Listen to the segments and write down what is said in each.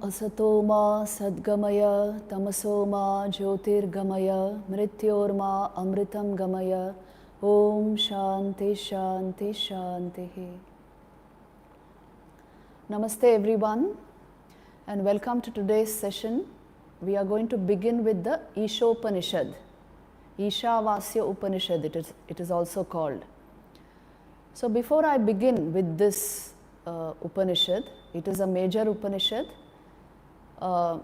Asatoma Sadgamaya Tamasoma Jyotirgamaya Mrityorma Amritam Gamaya Om Shanti Shanti Shanti. Namaste everyone and welcome to today's session. We are going to begin with the Isha Upanishad. Ishavasya Upanishad it is also called. So before I begin with this Upanishad, it is a major Upanishad.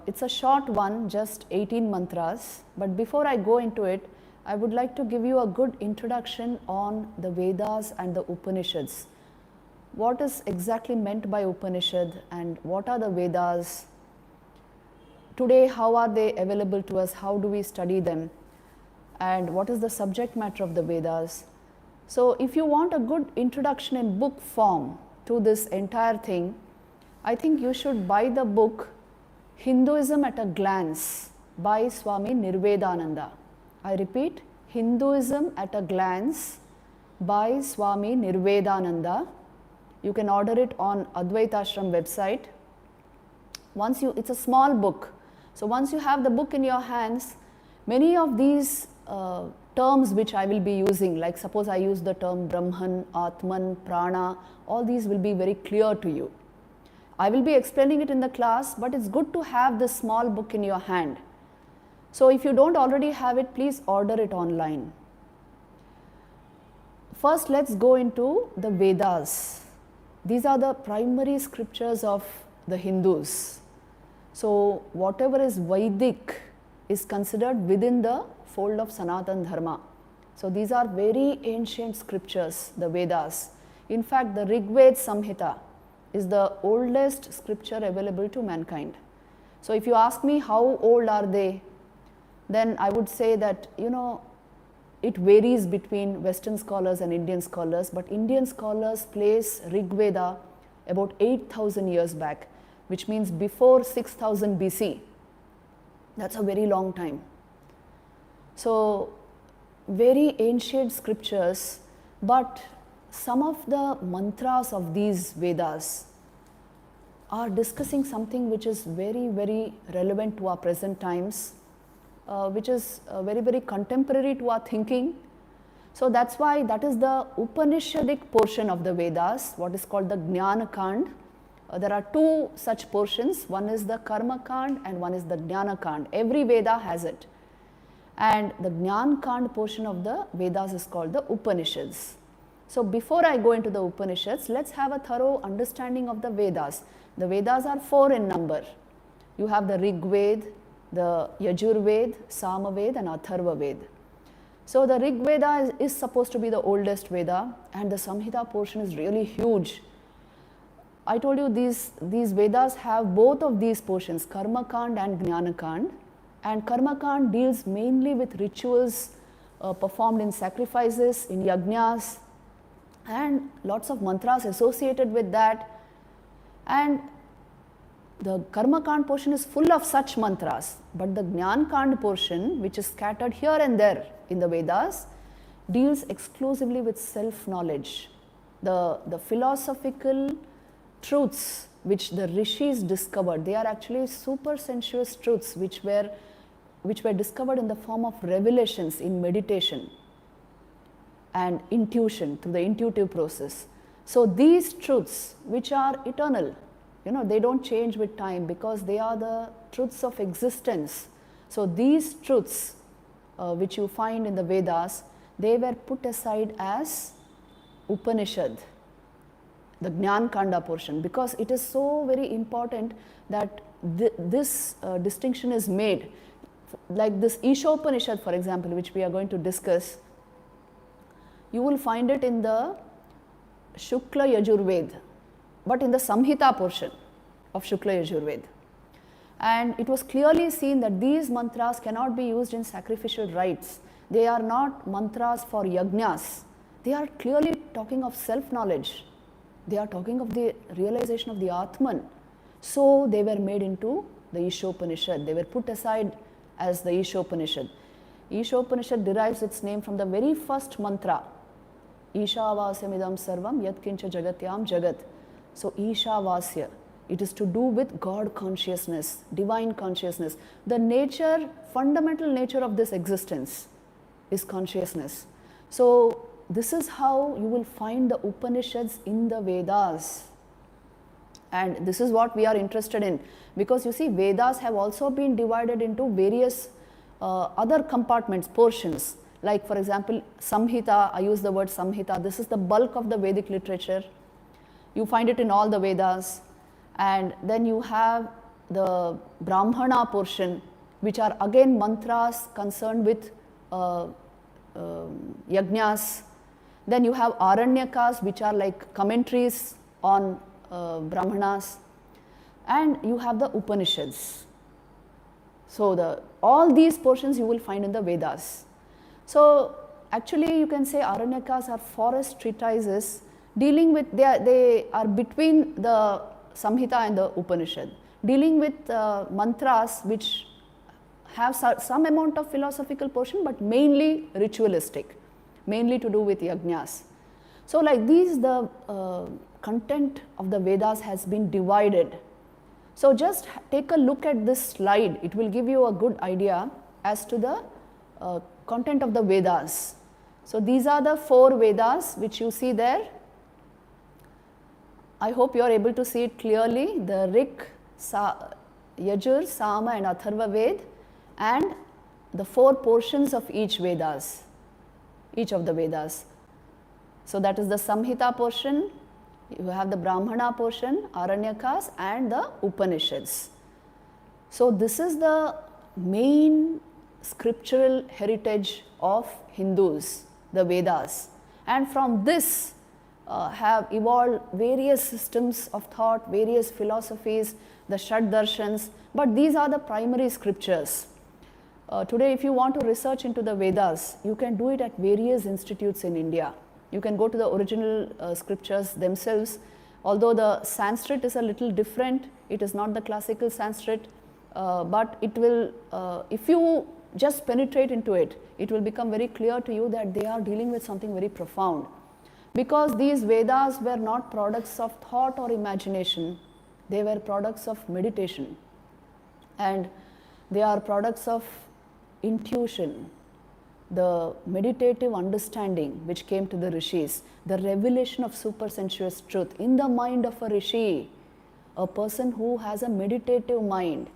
It's a short one, just 18 mantras. But before I go into it, I would like to give you a good introduction on the Vedas and the Upanishads. What is exactly meant by Upanishad and what are the Vedas? Today, how are they available to us? How do we study them? And what is the subject matter of the Vedas? So if you want a good introduction in book form to this entire thing, I think you should buy the book Hinduism at a Glance by Swami Nirvikalpa. I repeat, Hinduism at a Glance by Swami Nirvikalpa. You can order it on Advaita Ashram website. It's a small book. So once you have the book in your hands, many of these terms which I will be using, like suppose I use the term Brahman, Atman, Prana, all these will be very clear to you. I will be explaining it in the class, but it's good to have this small book in your hand. So if you don't already have it, please order it online. First, let's go into the Vedas. These are the primary scriptures of the Hindus. So whatever is Vedic is considered within the fold of Sanatana Dharma. So these are very ancient scriptures, the Vedas. In fact, the Rig Veda Samhita is the oldest scripture available to mankind. So if you ask me how old are they, then I would say that, it varies between Western scholars and Indian scholars, but Indian scholars place Rig Veda about 8,000 years back, which means before 6000 BC. That's a very long time. So very ancient scriptures, but some of the mantras of these Vedas are discussing something which is very, very relevant to our present times, which is very, very contemporary to our thinking. So that's why that is the Upanishadic portion of the Vedas, what is called the Jnana Kand. There are two such portions, one is the Karma Kand and one is the Jnana Kand. Every Veda has it. And the Jnana Kand portion of the Vedas is called the Upanishads. So before I go into the Upanishads, let's have a thorough understanding of the Vedas. The Vedas are 4 in number. You have the Rig Veda, the Yajur Veda, Sama Veda and Atharva Veda. So the Rig Veda is supposed to be the oldest Veda and the Samhita portion is really huge. I told you these Vedas have both of these portions, Karma Kand and Jnana Kand. And Karma Kand deals mainly with rituals performed in sacrifices, in yajnas, and lots of mantras associated with that. And the Karma Kand portion is full of such mantras, but the Jnana Kand portion, which is scattered here and there in the Vedas, deals exclusively with self-knowledge. The philosophical truths which the rishis discovered, they are actually super sensuous truths which were discovered in the form of revelations in meditation and intuition, through the intuitive process. So these truths which are eternal, they don't change with time because they are the truths of existence. So these truths which you find in the Vedas, they were put aside as Upanishad, the Jnana Kanda portion, because it is so very important that this distinction is made. Like this Isha Upanishad, for example, which we are going to discuss, you will find it in the Shukla Yajur Veda, but in the Samhita portion of Shukla Yajur Veda. And it was clearly seen that these mantras cannot be used in sacrificial rites. They are not mantras for yajnas. They are clearly talking of self-knowledge. They are talking of the realization of the Atman. So they were made into the Isha Upanishad. They were put aside as the Isha Upanishad. Isha Upanishad derives its name from the very first mantra, Isha Vasyamidam Sarvam Yat Kincha Jagatyam Jagat. So Isha Vasya. It is to do with God consciousness, divine consciousness. The nature, fundamental nature of this existence is consciousness. So this is how you will find the Upanishads in the Vedas. And this is what we are interested in, because you see, Vedas have also been divided into various other compartments, portions. Like for example, Samhita, I use the word Samhita, this is the bulk of the Vedic literature. You find it in all the Vedas. And then you have the Brahmana portion, which are again mantras concerned with yajnas. Then you have Aranyakas, which are like commentaries on Brahmanas. And you have the Upanishads. So all these portions you will find in the Vedas. So actually you can say Aranyakas are forest treatises dealing with, they are between the Samhita and the Upanishad, dealing with mantras which have some amount of philosophical portion, but mainly ritualistic, mainly to do with yajnas. So like these, the content of the Vedas has been divided. So just take a look at this slide, it will give you a good idea as to the content of the Vedas. So these are the 4 Vedas which you see there. I hope you are able to see it clearly, the Rik, Yajur, Sama and Atharva Ved, and the 4 portions of each Vedas, each of the Vedas. So that is the Samhita portion, you have the Brahmana portion, Aranyakas and the Upanishads. So this is the main scriptural heritage of Hindus, the Vedas. And from this have evolved various systems of thought, various philosophies, the Shad Darshans, but these are the primary scriptures. Today if you want to research into the Vedas, you can do it at various institutes in India. You can go to the original scriptures themselves, although the Sanskrit is a little different, it is not the classical Sanskrit, but it will, if you just penetrate into it, it will become very clear to you that they are dealing with something very profound. Because these Vedas were not products of thought or imagination, they were products of meditation. And they are products of intuition, the meditative understanding which came to the rishis, the revelation of supersensuous truth in the mind of a rishi, a person who has a meditative mind,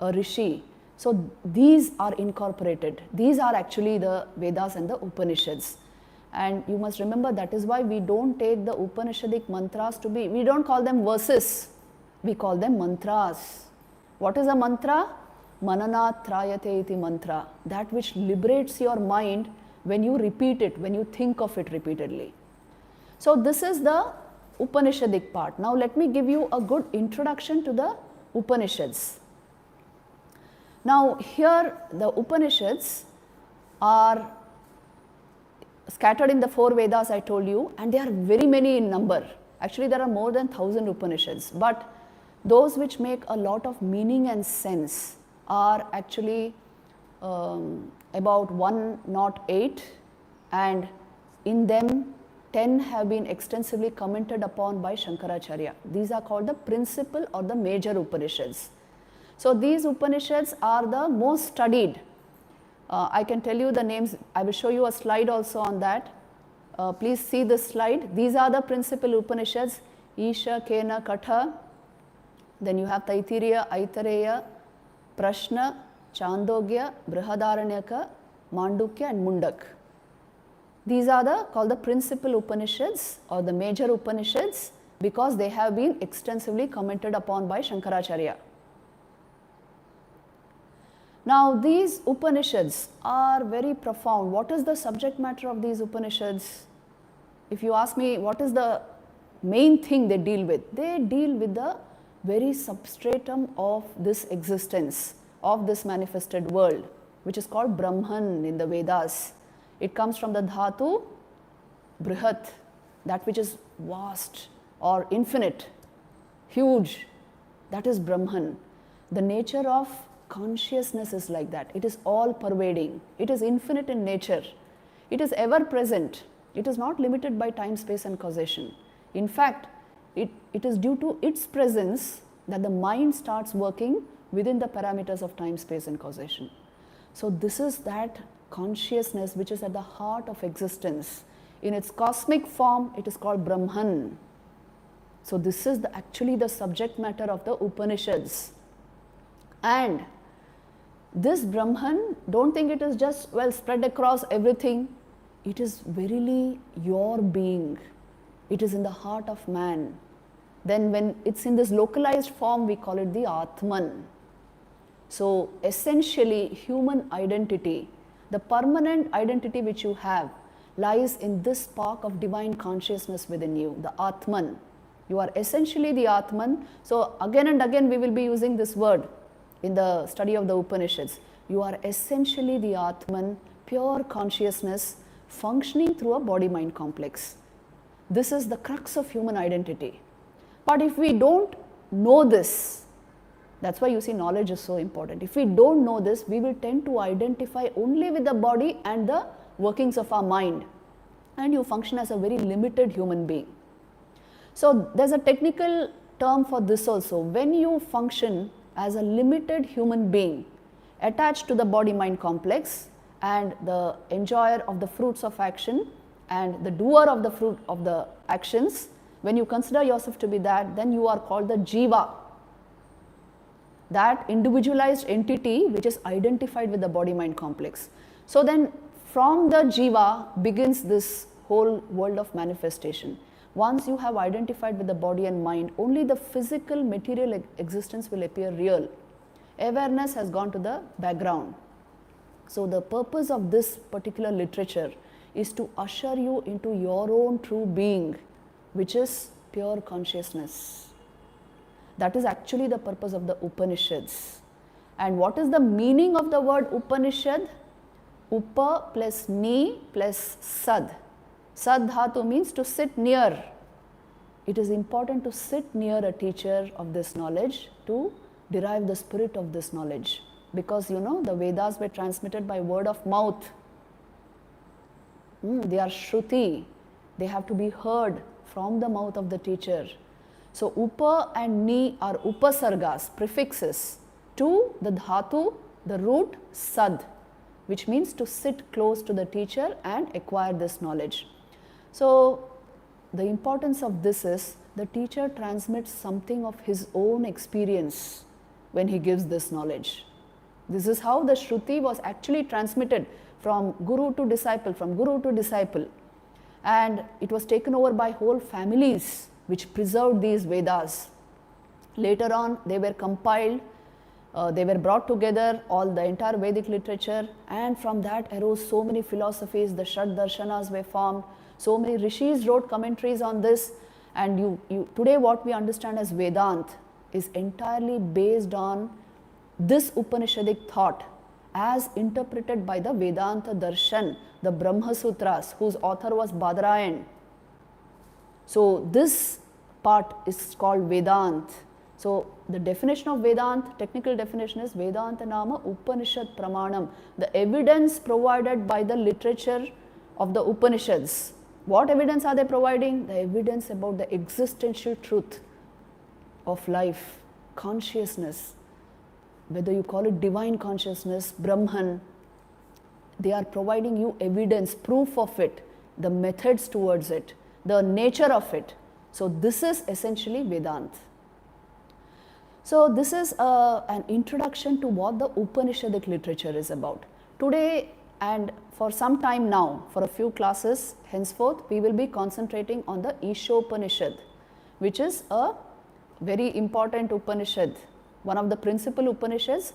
a rishi. So these are incorporated. These are actually the Vedas and the Upanishads. And you must remember, that is why we don't take the Upanishadic mantras to be, we don't call them verses, we call them mantras. What is a mantra? Mananat trayate iti mantra, that which liberates your mind when you repeat it, when you think of it repeatedly. So this is the Upanishadic part. Now let me give you a good introduction to the Upanishads. Now here the Upanishads are scattered in the 4 Vedas I told you, and they are very many in number. Actually there are more than 1,000 Upanishads, but those which make a lot of meaning and sense are actually about 108, and in them 10 have been extensively commented upon by Shankaracharya. These are called the principal or the major Upanishads. So these Upanishads are the most studied. I can tell you the names, I will show you a slide also on that. Please see this slide. These are the principal Upanishads, Isha, Kena, Katha. Then you have Taittiriya, Aitareya, Prashna, Chandogya, Brihadaranyaka, Mandukya and Mundak. These are called the principal Upanishads or the major Upanishads because they have been extensively commented upon by Shankaracharya. Now these Upanishads are very profound. What is the subject matter of these Upanishads? If you ask me what is the main thing they deal with the very substratum of this existence, of this manifested world, which is called Brahman in the Vedas. It comes from the dhatu brihat, that which is vast or infinite, huge, that is Brahman. The nature of consciousness is like that. It is all pervading. It is infinite in nature. It is ever present. It is not limited by time, space and causation. In fact, it is due to its presence that the mind starts working within the parameters of time, space and causation. So this is that consciousness which is at the heart of existence. In its cosmic form, it is called Brahman. So this is actually the subject matter of the Upanishads. And this Brahman, don't think it is just, well, spread across everything. It is verily your being. It is in the heart of man. Then when it's in this localized form, we call it the Atman. So essentially, human identity, the permanent identity which you have, lies in this spark of divine consciousness within you, the Atman. You are essentially the Atman. So again and again we will be using this word in the study of the Upanishads. You are essentially the Atman, pure consciousness, functioning through a body-mind complex. This is the crux of human identity. But if we don't know this, that's why you see knowledge is so important. If we don't know this, we will tend to identify only with the body and the workings of our mind. And you function as a very limited human being. So there's a technical term for this also. When you function as a limited human being attached to the body-mind complex and the enjoyer of the fruits of action and the doer of the fruit of the actions, when you consider yourself to be that, then you are called the Jiva, that individualized entity which is identified with the body-mind complex. So then from the Jiva begins this whole world of manifestation. Once you have identified with the body and mind, only the physical material existence will appear real. Awareness has gone to the background. So the purpose of this particular literature is to usher you into your own true being, which is pure consciousness. That is actually the purpose of the Upanishads. And what is the meaning of the word Upanishad? Upa plus ni plus sad. Sad dhatu means to sit near. It is important to sit near a teacher of this knowledge to derive the spirit of this knowledge. Because you know, the Vedas were transmitted by word of mouth. They are Shruti. They have to be heard from the mouth of the teacher. So Upa and Ni are Upasargas, prefixes to the dhatu, the root Sad, which means to sit close to the teacher and acquire this knowledge. So the importance of this is the teacher transmits something of his own experience when he gives this knowledge. This is how the Shruti was actually transmitted from guru to disciple, from guru to disciple. And it was taken over by whole families which preserved these Vedas. Later on, they were compiled, they were brought together, all the entire Vedic literature, and from that arose so many philosophies. The Shad Darshanas were formed. So many rishis wrote commentaries on this, and today what we understand as Vedant is entirely based on this Upanishadic thought as interpreted by the Vedanta Darshan, the Brahma Sutras, whose author was Badarayan. So this part is called Vedant. So the definition of Vedant, technical definition is Vedanta Nama Upanishad Pramanam, the evidence provided by the literature of the Upanishads. What evidence are they providing? The evidence about the existential truth of life, consciousness, whether you call it divine consciousness, Brahman. They are providing you evidence, proof of it, the methods towards it, the nature of it. So this is essentially Vedanta. So this is an introduction to what the Upanishadic literature is about. Today and for some time now, for a few classes henceforth, we will be concentrating on the Isha Upanishad, which is a very important Upanishad, one of the principal Upanishads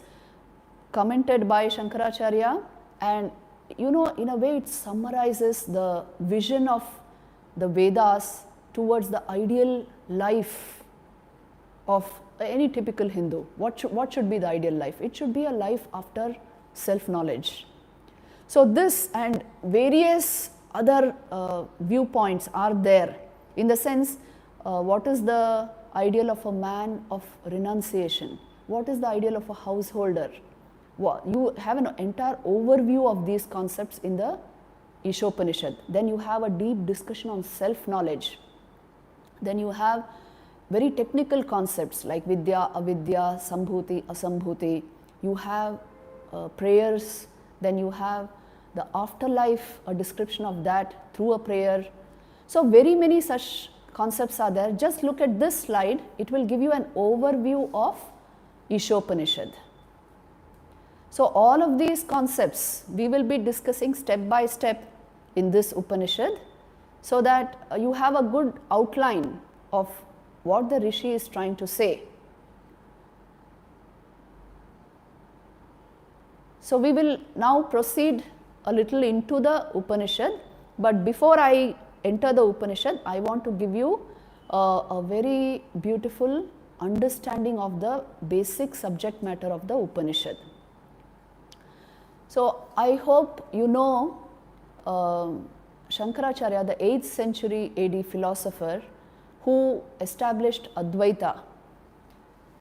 commented by Shankaracharya, and you know, in a way it summarizes the vision of the Vedas towards the ideal life of any typical Hindu. What should be the ideal life? It should be a life after self-knowledge. So this and various other viewpoints are there, in the sense what is the ideal of a man of renunciation? What is the ideal of a householder? You have an entire overview of these concepts in the Isha Upanishad. Then you have a deep discussion on self-knowledge. Then you have very technical concepts like vidya, avidya, sambhuti, asambhuti. You have prayers, then you have the afterlife, a description of that through a prayer. So very many such concepts are there. Just look at this slide, it will give you an overview of Ishopanishad. So all of these concepts we will be discussing step by step in this Upanishad, so that you have a good outline of what the Rishi is trying to say. So we will now proceed a little into the Upanishad, but before I enter the Upanishad, I want to give you a very beautiful understanding of the basic subject matter of the Upanishad. So I hope you know Shankaracharya, the 8th century AD philosopher who established Advaita.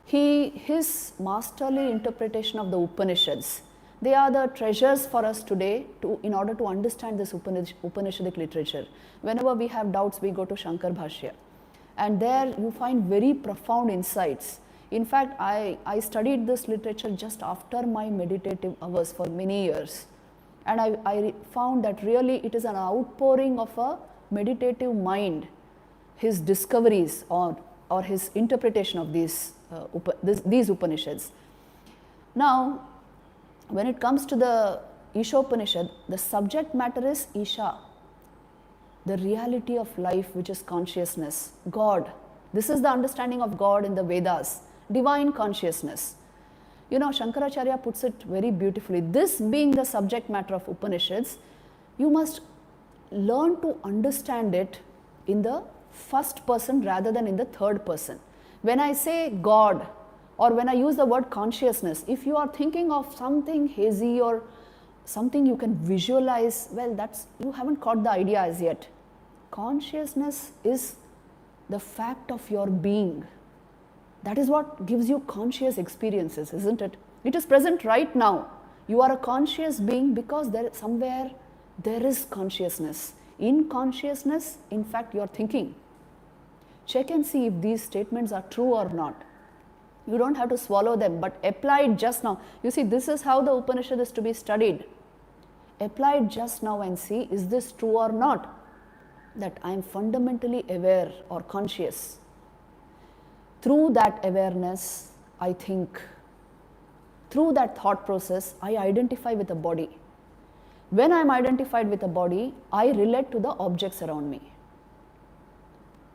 His masterly interpretation of the Upanishads, they are the treasures for us today in order to understand this Upanishadic literature. Whenever we have doubts, we go to Shankar Bhashya, and there you find very profound insights. In fact, I studied this literature just after my meditative hours for many years, and I found that really it is an outpouring of a meditative mind, his discoveries or his interpretation of these Upanishads. Now, when it comes to the Ishopanishad, the subject matter is Isha, the reality of life, which is consciousness, God. This is the understanding of God in the Vedas, divine consciousness. You know, Shankaracharya puts it very beautifully. This being the subject matter of Upanishads, you must learn to understand it in the first person rather than in the third person. When I say God, or when I use the word consciousness, if you are thinking of something hazy or something you can visualize, well, you haven't caught the idea as yet. Consciousness is the fact of your being. That is what gives you conscious experiences, isn't it? It is present right now. You are a conscious being because somewhere there is consciousness. In consciousness, in fact, you are thinking. Check and see if these statements are true or not. You don't have to swallow them, but apply it just now. You see, this is how the Upanishad is to be studied. Apply it just now and see, is this true or not? That I am fundamentally aware or conscious. Through that awareness, I think. Through that thought process, I identify with the body. When I am identified with the body, I relate to the objects around me.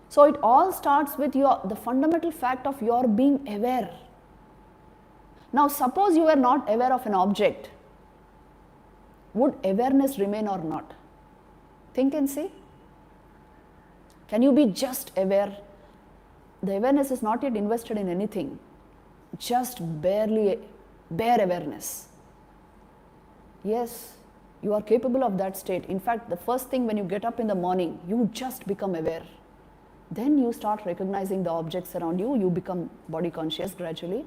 So it all starts with the fundamental fact of your being aware. Now suppose you are not aware of an object. Would awareness remain or not? Think and see. Can you be just aware? The awareness is not yet invested in anything. Just bare awareness. Yes, you are capable of that state. In fact, the first thing when you get up in the morning, you just become aware. Then you start recognizing the objects around you, you become body conscious gradually.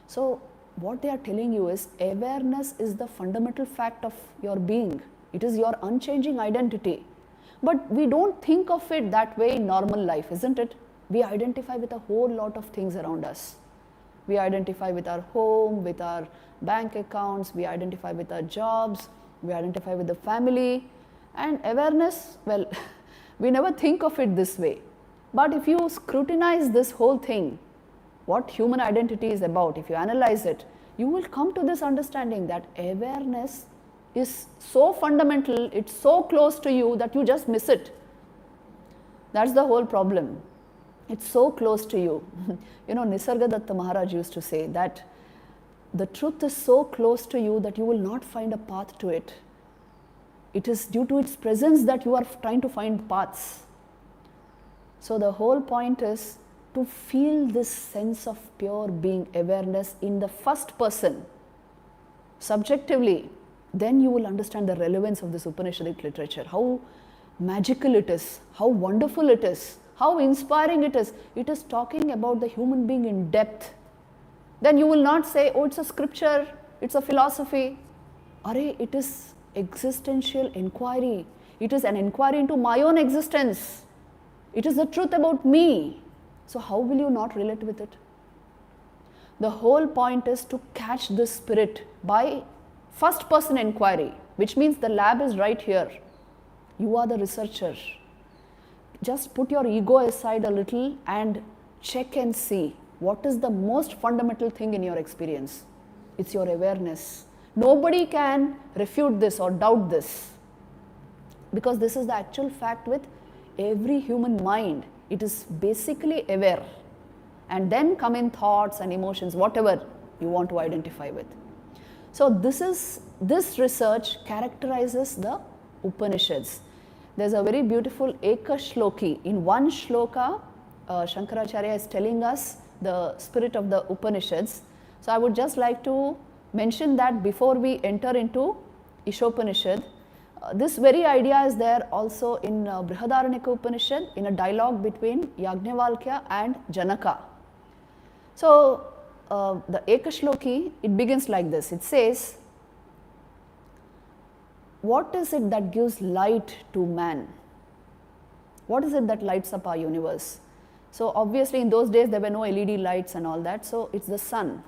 So what they are telling you is awareness is the fundamental fact of your being. It is your unchanging identity. But we don't think of it that way in normal life, isn't it? We identify with a whole lot of things around us. We identify with our home, with our bank accounts, we identify with our jobs, we identify with the family. And awareness, well, we never think of it this way. But if you scrutinize this whole thing, what human identity is about, if you analyze it, you will come to this understanding that awareness is so fundamental, it's so close to you that you just miss it. That's the whole problem. It's so close to you. You know, Nisargadatta Maharaj used to say that the truth is so close to you that you will not find a path to it. It is due to its presence that you are trying to find paths. So the whole point is to feel this sense of pure being, awareness in the first person, subjectively. Then you will understand the relevance of this Upanishadic literature, how magical it is, how wonderful it is, how inspiring it is. It is talking about the human being in depth. Then you will not say, oh, it's a scripture, it's a philosophy. Arey, it is existential inquiry. It is an inquiry into my own existence. It is the truth about me. So how will you not relate with it? The whole point is to catch this spirit by first person inquiry, which means the lab is right here. You are the researcher. Just put your ego aside a little and check and see what is the most fundamental thing in your experience. It's your awareness. Nobody can refute this or doubt this, because this is the actual fact with every human mind. It is basically aware, and then come in thoughts and emotions, whatever you want to identify with. So this research characterizes the Upanishads. There's a very beautiful Eka Shloki. In one shloka, Shankaracharya is telling us the spirit of the Upanishads. So I would just like to mention that before we enter into Ishopanishad. This very idea is there also in Brihadaranyaka Upanishad, in a dialogue between Yajnavalkya and Janaka. So the Eka Shloki, it begins like this. It says, what is it that gives light to man? What is it that lights up our universe? So obviously in those days there were no LED lights and all that, so it's the sun.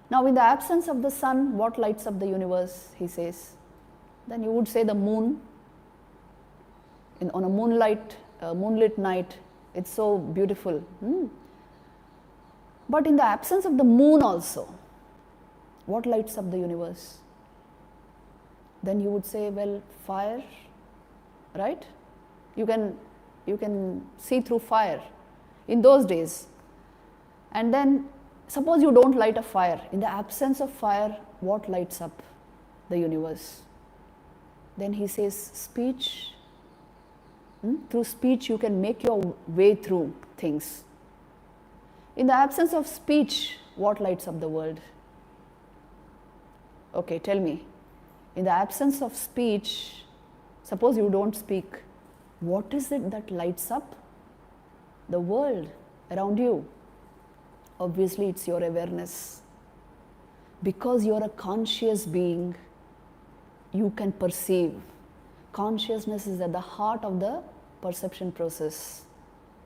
Now in the absence of the sun, what lights up the universe, he says? Then you would say the moon. On a moonlit night, it's so beautiful. But in the absence of the moon also, what lights up the universe? Then you would say, well, fire, right? You can see through fire in those days. And then suppose you don't light a fire. In the absence of fire, what lights up the universe? Then he says speech. Through speech you can make your way through things. In the absence of speech, what lights up the world? Okay, tell me. In the absence of speech, suppose you don't speak, what is it that lights up the world around you? Obviously, it's your awareness. Because you're a conscious being, you can perceive. Consciousness is at the heart of the perception process.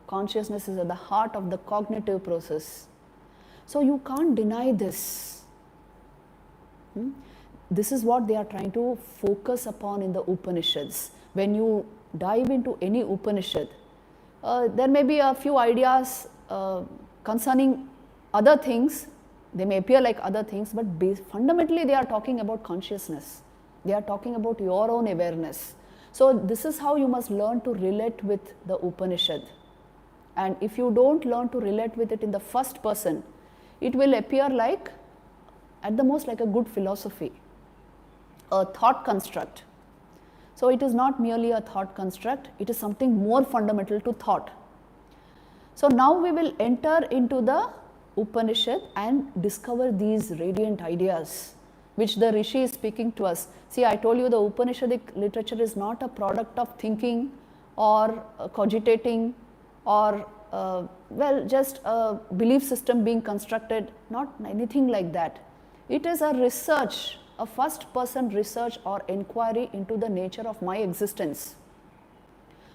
Consciousness is at the heart of the cognitive process. So you can't deny this. This is what they are trying to focus upon in the Upanishads. When you dive into any Upanishad, there may be a few ideas concerning other things. They may appear like other things, but fundamentally they are talking about consciousness. They are talking about your own awareness. So this is how you must learn to relate with the Upanishad. And if you don't learn to relate with it in the first person, it will appear like, at the most, like a good philosophy, a thought construct. So it is not merely a thought construct, it is something more fundamental to thought. So now we will enter into the Upanishad and discover these radiant ideas which the Rishi is speaking to us. See, I told you the Upanishadic literature is not a product of thinking or cogitating or just a belief system being constructed, not anything like that. It is a research, a first person research or inquiry into the nature of my existence.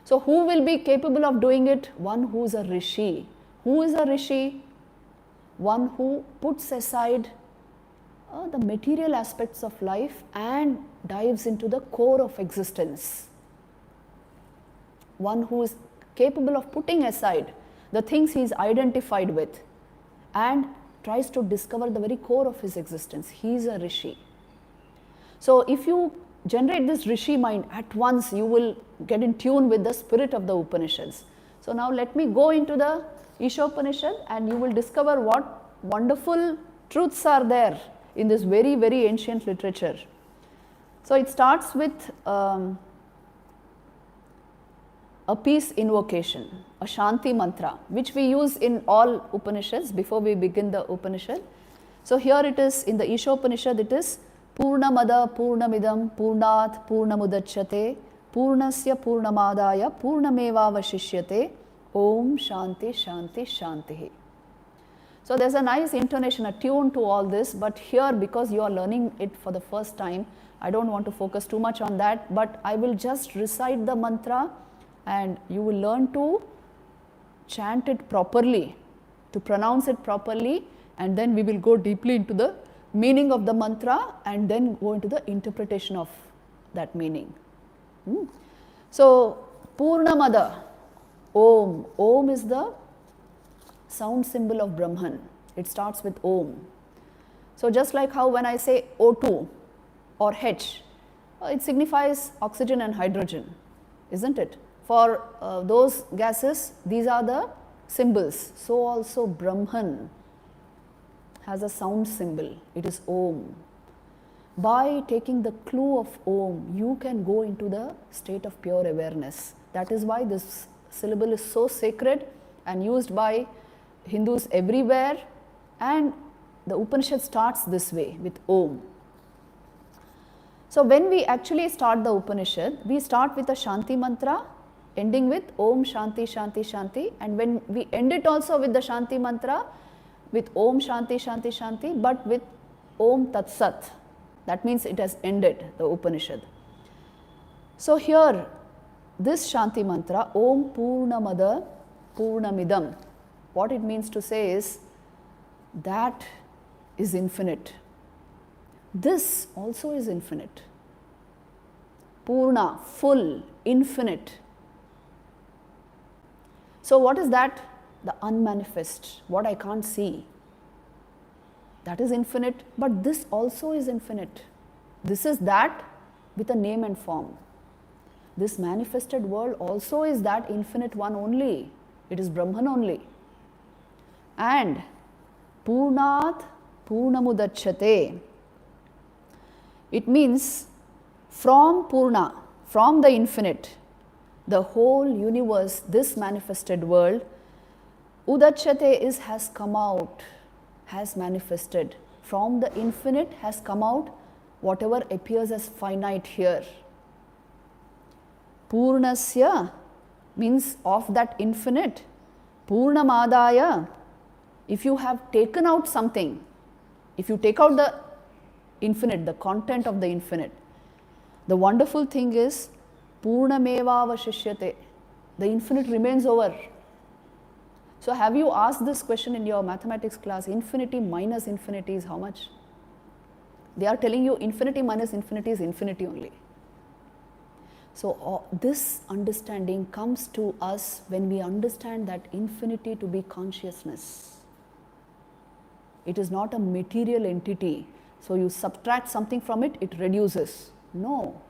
So who will be capable of doing it? One who is a Rishi. Who is a Rishi? One who puts aside the material aspects of life and dives into the core of existence. One who is capable of putting aside the things he is identified with and tries to discover the very core of his existence. He is a Rishi. So if you generate this Rishi mind, at once you will get in tune with the spirit of the Upanishads. So now let me go into the Ishopanishad and you will discover what wonderful truths are there in this very, very ancient literature. So it starts with a peace invocation, a Shanti mantra, which we use in all Upanishads before we begin the Upanishad. So here it is in the Ishopanishad, it is Purnamada Purnamidam Purnat Purnamudachyate Purnasya Purnamadaya Purnameva Vashishyate Om Shanti Shanti Shanti. So there's a nice intonation, a tune to all this, but here because you are learning it for the first time, I don't want to focus too much on that, but I will just recite the mantra and you will learn to chant it properly, to pronounce it properly, and then we will go deeply into the meaning of the mantra and then go into the interpretation of that meaning. So, Purnamada, Om. Om is the sound symbol of Brahman. It starts with Om. So, just like how when I say O2 or H, it signifies oxygen and hydrogen, isn't it? For those gases, these are the symbols. So, also Brahman has a sound symbol. It is Om. By taking the clue of Om, you can go into the state of pure awareness. That is why this syllable is so sacred and used by Hindus everywhere, and the Upanishad starts this way with Om. So, when we actually start the Upanishad, we start with a Shanti mantra ending with Om Shanti Shanti Shanti, and when we end it also with the Shanti mantra with Om Shanti Shanti Shanti, but with Om Tat Sat. That means it has ended the Upanishad. So, here this Shanti mantra, Om Purnamada Purnamidam, what it means to say is that is infinite. This also is infinite. Purna, full, infinite. So, what is that? The unmanifest, what I can't see. That is infinite, but this also is infinite. This is that with a name and form. This manifested world also is that infinite one only. It is Brahman only. And Purnat Purnamudachyate. It means from Purna, from the infinite, the whole universe, this manifested world, Udachyate is has come out, has manifested. From the infinite has come out whatever appears as finite here. Purnasya means of that infinite. Purnamadaya, if you have taken out something, if you take out the infinite, the content of the infinite, the wonderful thing is Purnamevavashishyate, the infinite remains over. So, have you asked this question in your mathematics class? Infinity minus infinity is how much? They are telling you infinity minus infinity is infinity only. So, this understanding comes to us when we understand that infinity to be consciousness. It is not a material entity. So, you subtract something from it, it reduces. No.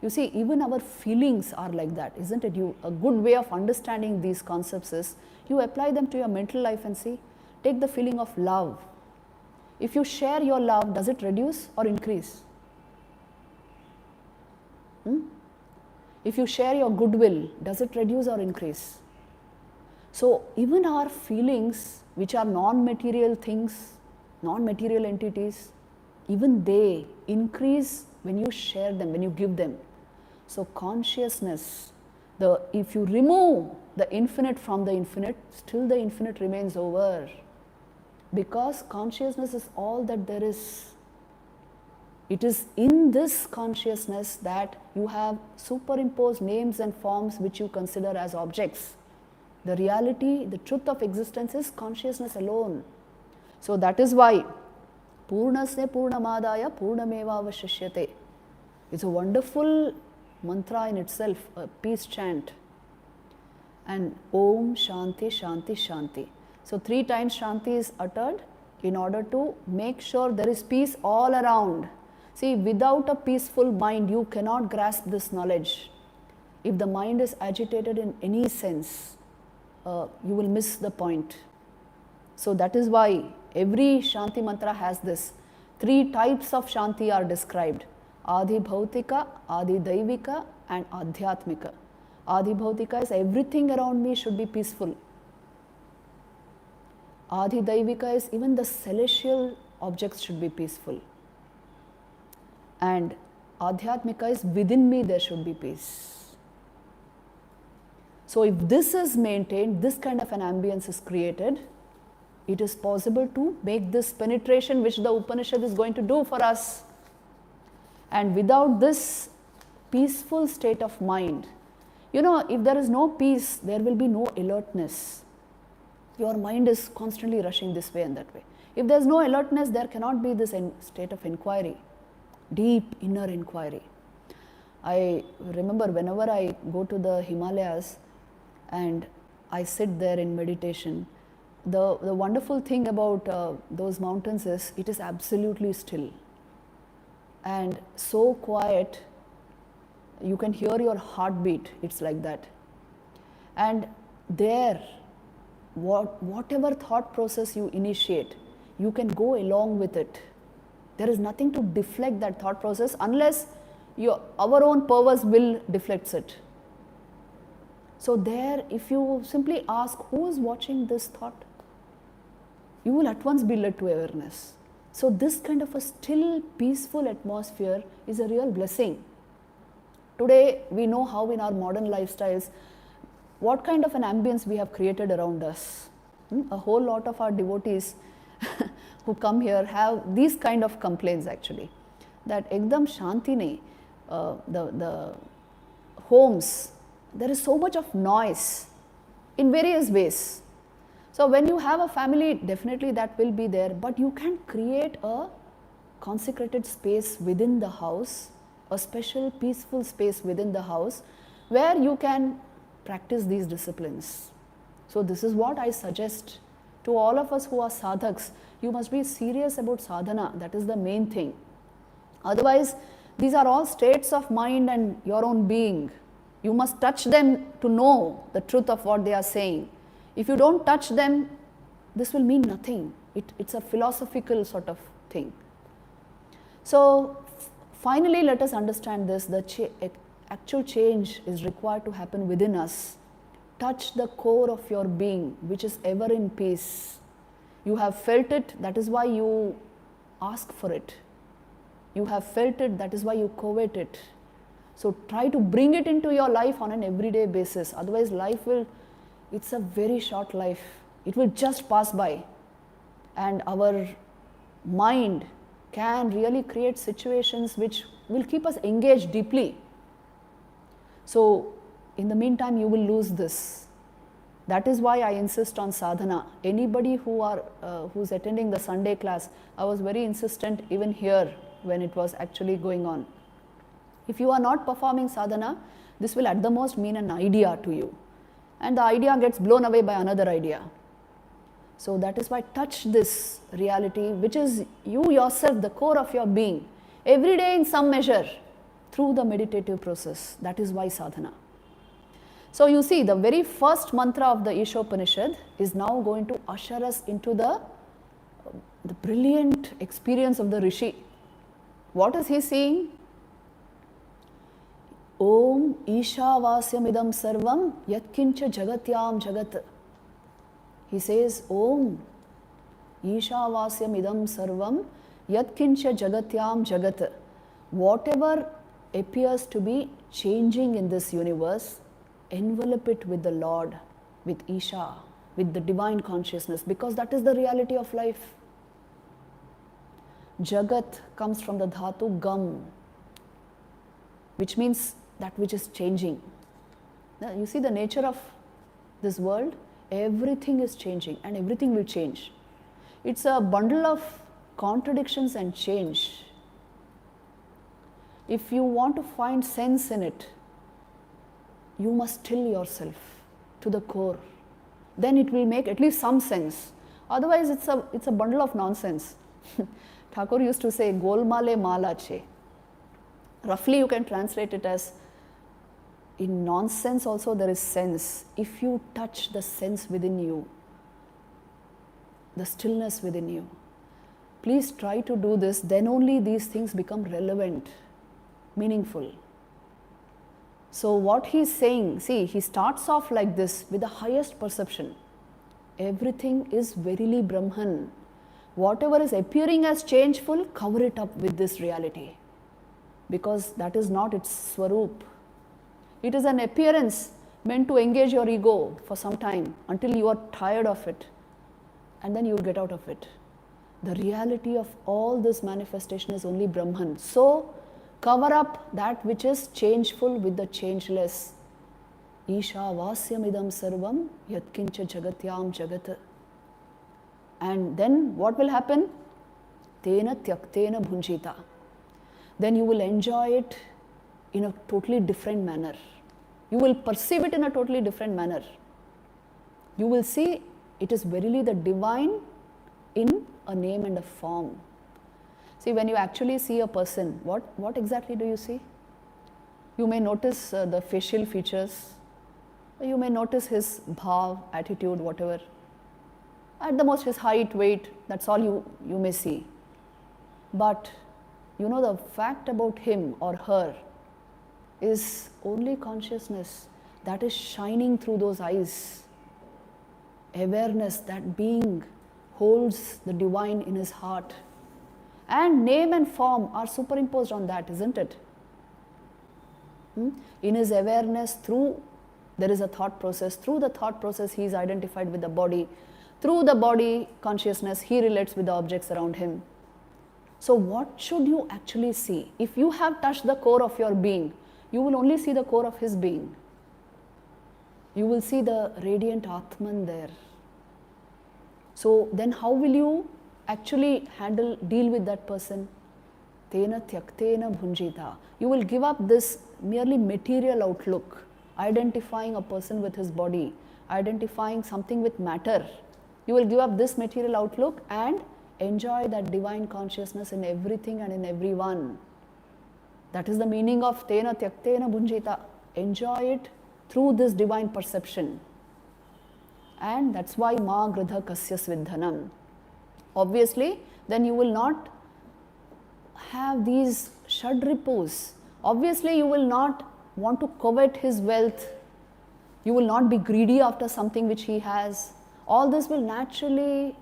You see, even our feelings are like that, isn't it? A good way of understanding these concepts is you apply them to your mental life and see. Take the feeling of love. If you share your love, does it reduce or increase? If you share your goodwill, does it reduce or increase? So, even our feelings, which are non-material things, non-material entities, even they increase when you share them, when you give them. So, consciousness, if you remove the infinite from the infinite, still the infinite remains over. Because consciousness is all that there is. It is in this consciousness that you have superimposed names and forms which you consider as objects. The reality, the truth of existence is consciousness alone. So that is why Purnasya Purnamadaya Purnamevavashishyate. It's a wonderful mantra in itself, a peace chant. And Om Shanti Shanti Shanti. So 3 times Shanti is uttered in order to make sure there is peace all around. See, without a peaceful mind, you cannot grasp this knowledge. If the mind is agitated in any sense, you will miss the point. So that is why every Shanti mantra has this. 3 types of Shanti are described. Adi Bhautika, Adi Daivika and Adhyatmika. Adi Bhautika is everything around me should be peaceful. Adi Daivika is even the celestial objects should be peaceful. And Adhyatmika is within me there should be peace. So if this is maintained, this kind of an ambience is created, it is possible to make this penetration which the Upanishad is going to do for us. And without this peaceful state of mind, if there is no peace, there will be no alertness. Your mind is constantly rushing this way and that way. If there's no alertness, there cannot be this state of inquiry, deep inner inquiry. I remember whenever I go to the Himalayas and I sit there in meditation, the wonderful thing about those mountains is it is absolutely still and so quiet. You can hear your heartbeat, it's like that. And there, whatever thought process you initiate, you can go along with it. There is nothing to deflect that thought process unless our own perverse will deflects it. So there, if you simply ask, who is watching this thought? You will at once be led to awareness. So this kind of a still, peaceful atmosphere is a real blessing. Today, we know how in our modern lifestyles, what kind of an ambience we have created around us. A whole lot of our devotees who come here have these kind of complaints actually. That ekdam shanti nahi, the homes, there is so much of noise in various ways. So when you have a family, definitely that will be there, but you can create a consecrated space within the house, a special peaceful space within the house where you can practice these disciplines. So this is what I suggest to all of us who are sadhaks. You must be serious about sadhana, that is the main thing. Otherwise, these are all states of mind and your own being. You must touch them to know the truth of what they are saying. If you don't touch them, this will mean nothing. It's a philosophical sort of thing. So finally, let us understand this. The actual change is required to happen within us. Touch the core of your being, which is ever in peace. You have felt it, that is why you ask for it. You have felt it, that is why you covet it. So try to bring it into your life on an everyday basis. Otherwise, it's a very short life. It will just pass by. And our mind can really create situations which will keep us engaged deeply. So in the meantime, you will lose this. That is why I insist on sadhana. Anybody who's attending the Sunday class, I was very insistent even here when it was actually going on. If you are not performing sadhana, this will at the most mean an idea to you. And the idea gets blown away by another idea. So that is why touch this reality, which is you yourself, the core of your being, every day in some measure through the meditative process. That is why sadhana. So you see, the very first mantra of the Isha Upanishad is now going to usher us into the brilliant experience of the Rishi. What is he saying? Om Isha Vasyamidam Sarvam Yatkincha Jagatyam Jagat. He says, Om Isha Vasyamidam Sarvam Yatkincha Jagatyam Jagat. Whatever appears to be changing in this universe, envelop it with the Lord, with Isha, with the divine consciousness, because that is the reality of life. Jagat comes from the dhatu gam, which means that which is changing. Now, you see the nature of this world, everything is changing and everything will change. It's a bundle of contradictions and change. If you want to find sense in it, you must still yourself to the core. Then it will make at least some sense. Otherwise, it's a bundle of nonsense. Thakur used to say, Golmale mala che. Roughly, you can translate it as, in nonsense also there is sense. If you touch the sense within you, the stillness within you, please try to do this, then only these things become relevant, meaningful. So what he's saying, see, he starts off like this with the highest perception. Everything is verily Brahman. Whatever is appearing as changeful, cover it up with this reality. Because that is not its swarup. It is an appearance meant to engage your ego for some time until you are tired of it. And then you will get out of it. The reality of all this manifestation is only Brahman. So, cover up that which is changeful with the changeless. Isha vasyamidam sarvam yatkincha jagatyam jagat. And then what will happen? Tena tyaktena bhunjita. Then you will enjoy it in a totally different manner. You will perceive it in a totally different manner. You will see it is verily the divine in a name and a form. See, when you actually see a person, what exactly do you see? You may notice the facial features, you may notice his bhav, attitude, whatever. At the most his height, weight, that's all you may see. But you know, the fact about him or her is only consciousness that is shining through those eyes. Awareness, that being holds the divine in his heart. And name and form are superimposed on that, isn't it? In his awareness, there is a thought process. Through the thought process, he is identified with the body. Through the body consciousness, he relates with the objects around him. So what should you actually see? If you have touched the core of your being, you will only see the core of his being. You will see the radiant Atman there. So then how will you actually deal with that person? Tena tyaktena bhunjita. You will give up this merely material outlook, identifying a person with his body, identifying something with matter. You will give up this material outlook and enjoy that divine consciousness in everything and in everyone. That is the meaning of tena tyaktena bhunjita. Enjoy it through this divine perception. And that's why ma gridha kasya svidhanam. Obviously, then you will not have these shadripus. Obviously, you will not want to covet his wealth. You will not be greedy after something which he has. All this will naturally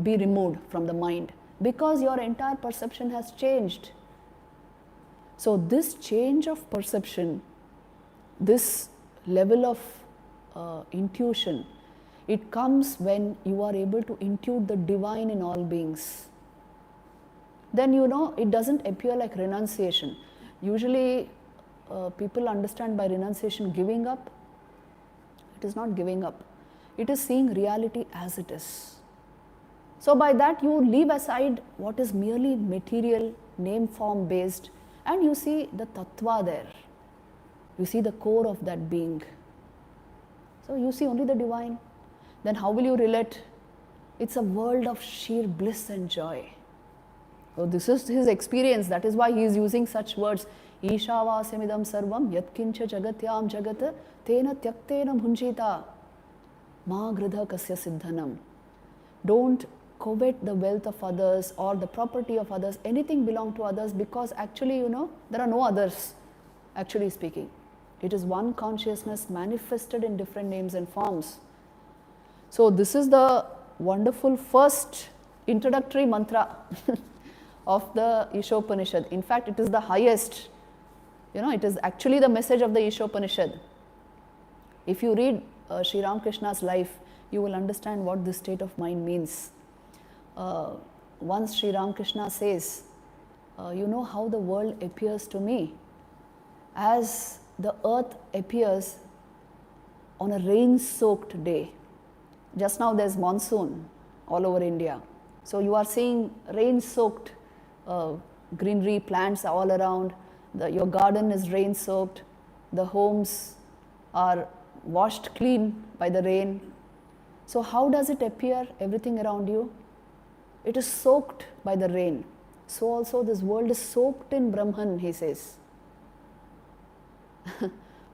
be removed from the mind because your entire perception has changed. So this change of perception, this level of intuition, it comes when you are able to intuit the divine in all beings. Then you know it doesn't appear like renunciation. Usually people understand by renunciation giving up. It is not giving up. It is seeing reality as it is. So by that you leave aside what is merely material, name form based, and you see the tattva there. You see the core of that being. So you see only the divine. Then how will you relate? It's a world of sheer bliss and joy. So this is his experience. That is why he is using such words. Isha vasyamidam sarvam yatkincha jagatyam jagat tena tyaktena bhunjita ma gridha kasya siddhanam. Don't covet the wealth of others or the property of others, anything belong to others, because actually, you know, there are no others, actually speaking. It is one consciousness manifested in different names and forms. So this is the wonderful first introductory mantra of the Isha Upanishad. In fact, it is the highest. You know, it is actually the message of the Isha Upanishad. If you read Sri Ramakrishna's life, you will understand what this state of mind means. Once Sri Ramakrishna says, you know how the world appears to me as the earth appears on a rain-soaked day. Just now there's monsoon all over India. So you are seeing rain-soaked greenery, plants all around. Your garden is rain-soaked. The homes are washed clean by the rain. So how does it appear, everything around you? It is soaked by the rain. So also this world is soaked in Brahman, he says.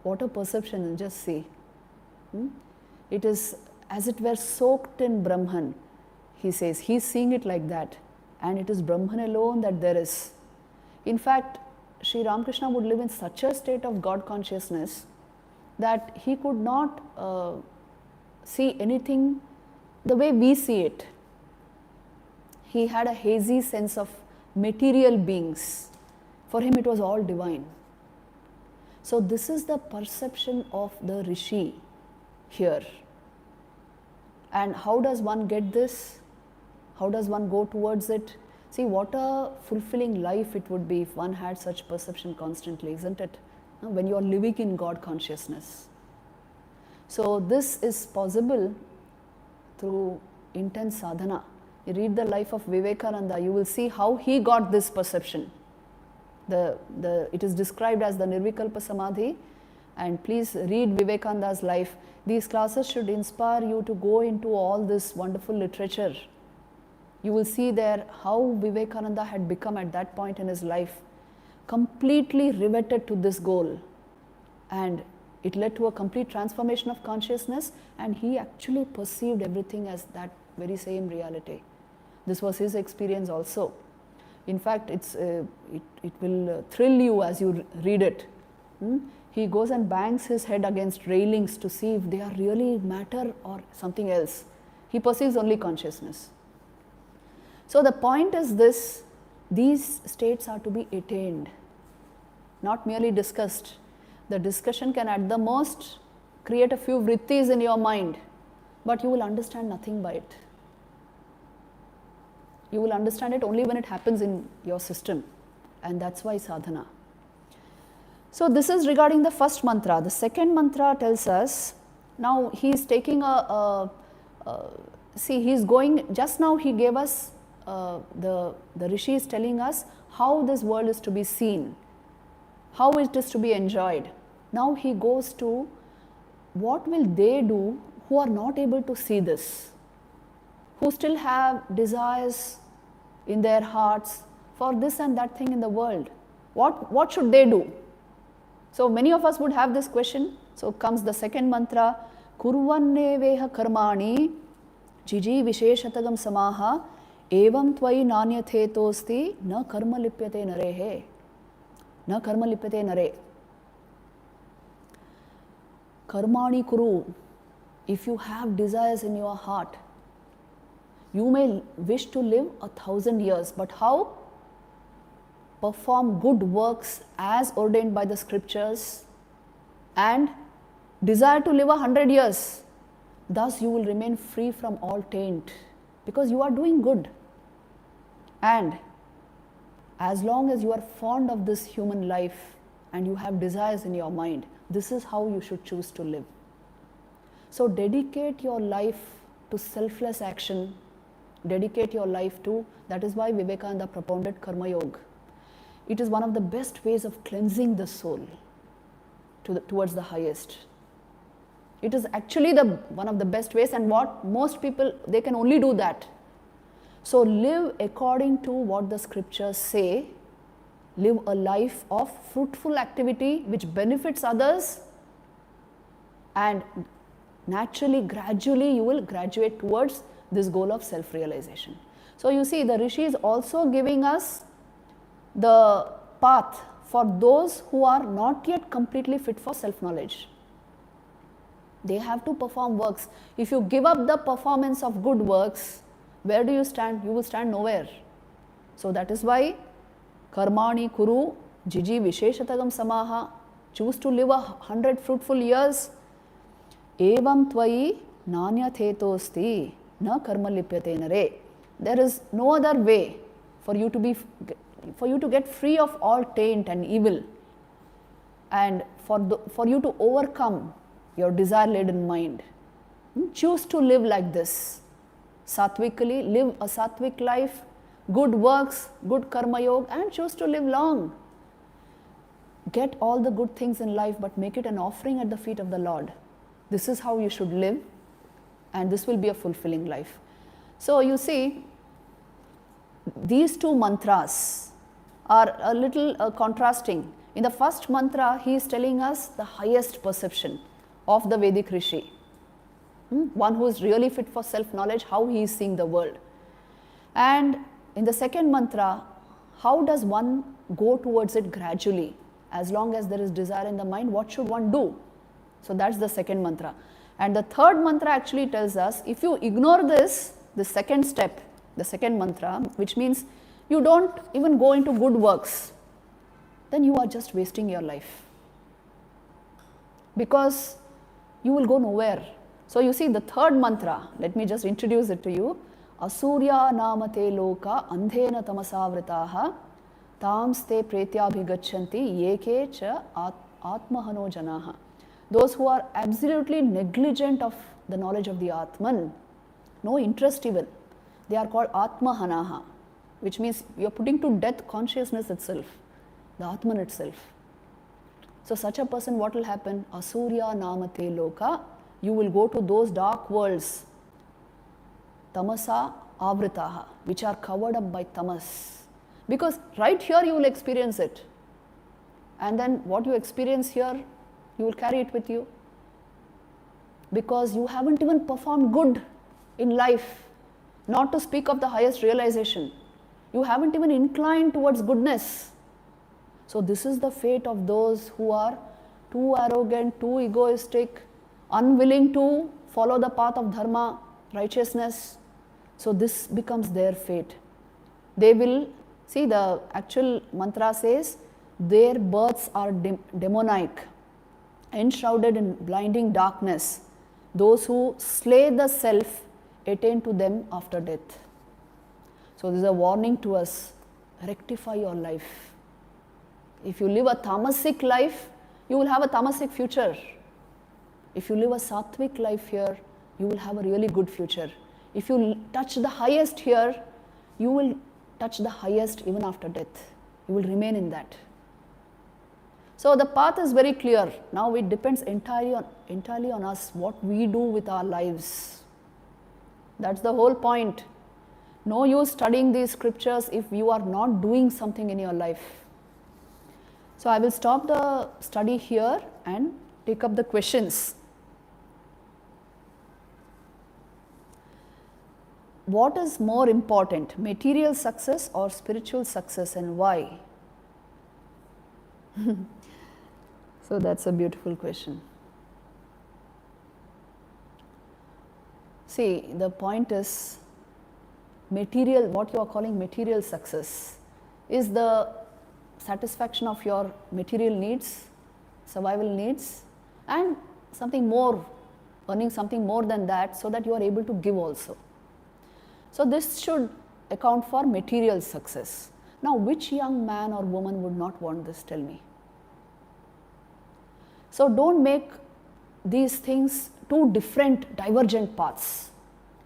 What a perception, just see. It is as it were soaked in Brahman, he says. He is seeing it like that. And it is Brahman alone that there is. In fact, Sri Ramakrishna would live in such a state of God consciousness that he could not see anything the way we see it. He had a hazy sense of material beings. For him it was all divine. So this is the perception of the Rishi here. And how does one get this? How does one go towards it? See, what a fulfilling life it would be if one had such perception constantly, isn't it? When you are living in God consciousness. So this is possible through intense sadhana. You read the life of Vivekananda, you will see how he got this perception. It is described as the Nirvikalpa Samadhi, and please read Vivekananda's life. These classes should inspire you to go into all this wonderful literature. You will see there how Vivekananda had become at that point in his life completely riveted to this goal, and it led to a complete transformation of consciousness, and he actually perceived everything as that very same reality. This was his experience also. In fact, it will thrill you as you read it. He goes and bangs his head against railings to see if they are really matter or something else. He perceives only consciousness. So the point is this: these states are to be attained, not merely discussed. The discussion can at the most create a few vrittis in your mind, but you will understand nothing by it. You will understand it only when it happens in your system, and that's why sadhana. So this is regarding the first mantra. The second mantra tells us, now he is taking he's going, just now he gave us, the Rishi is telling us how this world is to be seen, how it is to be enjoyed. Now he goes to what will they do who are not able to see this, who still have desires in their hearts for this and that thing in the world. What should they do? So many of us would have this question. So comes the second mantra, Kurvanne veha karmani jiji visheshatagam samaha evam tvai nanyatetosti na karma lipyate narehe. Na karma lipyate nare. Karmani kuru. If you have desires in your heart, you may wish to live 1,000 years, but how? Perform good works as ordained by the scriptures and desire to live 100 years. Thus you will remain free from all taint, because you are doing good. And as long as you are fond of this human life and you have desires in your mind, this is how you should choose to live. So dedicate your life to selfless action. Dedicate your life to, that is why Vivekananda propounded Karma Yoga. It is one of the best ways of cleansing the soul towards the highest. It is actually one of the best ways, and what most people, they can only do that. So live according to what the scriptures say. Live a life of fruitful activity which benefits others, and naturally, gradually you will graduate towards this goal of self-realization. So you see, the Rishi is also giving us the path for those who are not yet completely fit for self-knowledge. They have to perform works. If you give up the performance of good works, where do you stand? You will stand nowhere. So that is why Karmani kuru jiji visheshatagam samaha. Choose to live 100 fruitful years. Evam tvai nanyatetosti na karma lipyate nare. There is no other way for you to get free of all taint and evil, and for you to overcome your desire-laden mind. Choose to live like this. Satvically, live a sattvic life, good works, good karma yoga, and choose to live long. Get all the good things in life, but make it an offering at the feet of the Lord. This is how you should live, and this will be a fulfilling life. So you see, these two mantras are a little contrasting. In the first mantra, he is telling us the highest perception of the Vedic Rishi. One who is really fit for self-knowledge, how he is seeing the world. And in the second mantra, how does one go towards it gradually? As long as there is desire in the mind, what should one do? So that's the second mantra. And the third mantra actually tells us, if you ignore this, the second step, the second mantra, which means you don't even go into good works, then you are just wasting your life, because you will go nowhere. So you see, the third mantra, let me just introduce it to you. Asurya namate loka andhena tamasavritaha tamste pretyabhigachanti yeke cha atmahano janaha. Those who are absolutely negligent of the knowledge of the Atman, no interest even, they are called Atmahanaha, which means you are putting to death consciousness itself, the Atman itself. So such a person, what will happen? Asurya namate loka, you will go to those dark worlds, tamasa avritaha, which are covered up by tamas. Because right here you will experience it. And then what you experience here, you will carry it with you. Because you haven't even performed good in life, not to speak of the highest realization. You haven't even inclined towards goodness. So this is the fate of those who are too arrogant, too egoistic, unwilling to follow the path of dharma, righteousness. So this becomes their fate. They will, see, the actual mantra says, their births are demonic, enshrouded in blinding darkness. Those who slay the self attain to them after death. So this is a warning to us, rectify your life. If you live a tamasic life, you will have a tamasic future. If you live a sattvic life here, you will have a really good future. If you touch the highest here, you will touch the highest even after death. You will remain in that. So the path is very clear. Now it depends entirely on us, what we do with our lives. That's the whole point. No use studying these scriptures if you are not doing something in your life. So I will stop the study here and take up the questions. What is more important, material success or spiritual success, and why? So that's a beautiful question. See, the point is, material, what you are calling material success, is the satisfaction of your material needs, survival needs, and something more, earning something more than that, so that you are able to give also. So this should account for material success. Now, which young man or woman would not want this? Tell me. So don't make these things two different, divergent paths.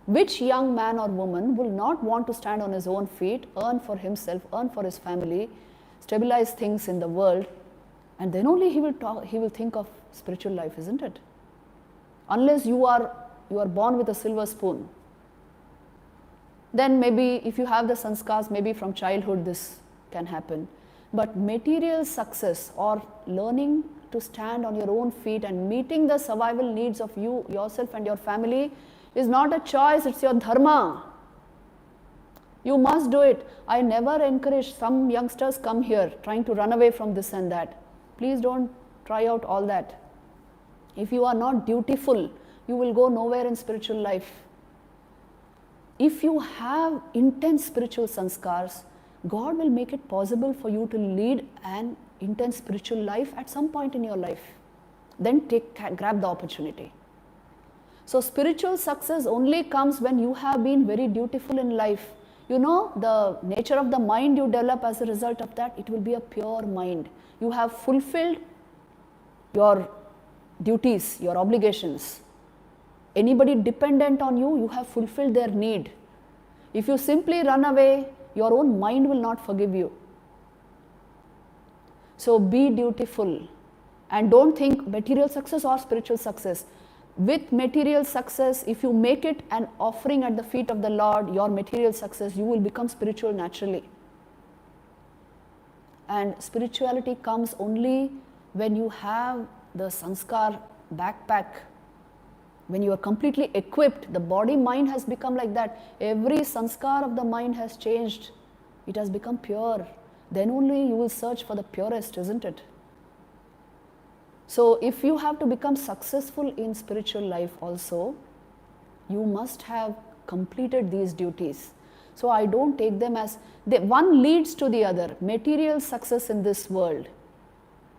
Which young man or woman will not want to stand on his own feet, earn for himself, earn for his family, stabilize things in the world, and then only he will think of spiritual life, isn't it? Unless you are born with a silver spoon. Then maybe if you have the sanskars, maybe from childhood this can happen. But material success, or learning to stand on your own feet and meeting the survival needs of you, yourself and your family, is not a choice, it's your dharma. You must do it. I never encourage some youngsters come here trying to run away from this and that. Please don't try out all that. If you are not dutiful, you will go nowhere in spiritual life. If you have intense spiritual sanskars, God will make it possible for you to lead an intense spiritual life at some point in your life. Then grab the opportunity. So spiritual success only comes when you have been very dutiful in life. You know, the nature of the mind you develop as a result of that, it will be a pure mind. You have fulfilled your duties, your obligations. Anybody dependent on you, you have fulfilled their need. If you simply run away, your own mind will not forgive you. So be dutiful and don't think material success or spiritual success. With material success, if you make it an offering at the feet of the Lord, your material success, you will become spiritual naturally. And spirituality comes only when you have the sanskar backpack. When you are completely equipped, the body mind has become like that. Every sanskar of the mind has changed. It has become pure. Then only you will search for the purest, isn't it? So if you have to become successful in spiritual life also, you must have completed these duties. So I don't take them as, one leads to the other. Material success in this world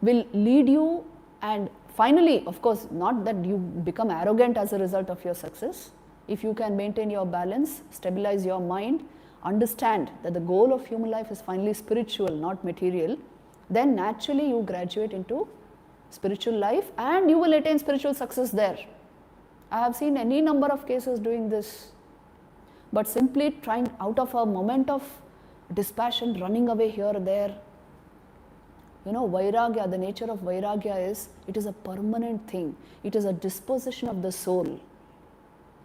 will lead you, and finally, of course, not that you become arrogant as a result of your success. If you can maintain your balance, stabilize your mind, understand that the goal of human life is finally spiritual, not material, then naturally you graduate into spiritual life and you will attain spiritual success there. I have seen any number of cases doing this, but simply trying out of a moment of dispassion, running away here or there. Vairagya, the nature of Vairagya is, it is a permanent thing. It is a disposition of the soul